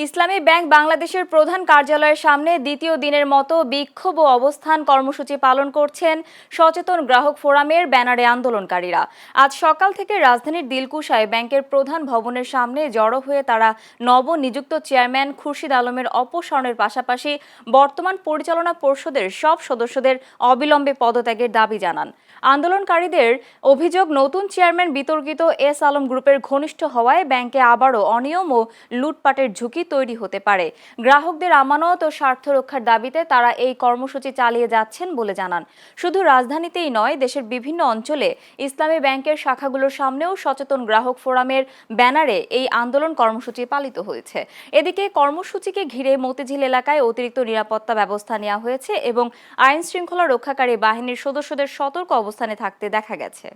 ইসলামী bank বাংলাদেশের প্রধান কার্যালয়ের সামনে দ্বিতীয় দিনের মতো বিক্ষোভ ও অবস্থান কর্মসূচি পালন করছেন সচেতন গ্রাহক ফোরামের ব্যানারে আন্দোলনকারীরা। আজ সকাল থেকে রাজধানীর দিলকুশায় ব্যাংকের প্রধান ভবনের সামনে জড়ো হয়ে তারা নবনিযুক্ত চেয়ারম্যান খুরশিদ আলমের অপসারণের পাশাপাশি বর্তমান পরিচালনা পর্ষদের সব সদস্যদের অবিলম্বে পদত্যাগের দাবি জানান। আন্দোলনকারীদের অভিযোগ, নতুন চেয়ারম্যান বিতর্কিত এস আলম গ্রুপের ঘনিষ্ঠ হওয়ায় ব্যাংকে আবারও অনিয়ম ও লুটপাটের ঝুঁকি তৈরি হতে পারে। গ্রাহকদের আমানত ও স্বার্থ রক্ষার দাবিতে তারা এই কর্মসূচি চালিয়ে যাচ্ছেন বলে জানান। শুধু রাজধানীতেই নয়, দেশের বিভিন্ন অঞ্চলে ইসলামী ব্যাংকের শাখাগুলোর সামনেও সচেতন গ্রাহক ফোরামের ব্যানারে এই আন্দোলন কর্মসূচি পালিত হয়েছে। এদিকে কর্মসূচিকে ঘিরে মতিঝিল এলাকায় অতিরিক্ত নিরাপত্তা ব্যবস্থা নেওয়া হয়েছে এবং আইন শৃঙ্খলা রক্ষাকারী বাহিনীর সদস্যদের সতর্ক অবস্থানে থাকতে দেখা গেছে।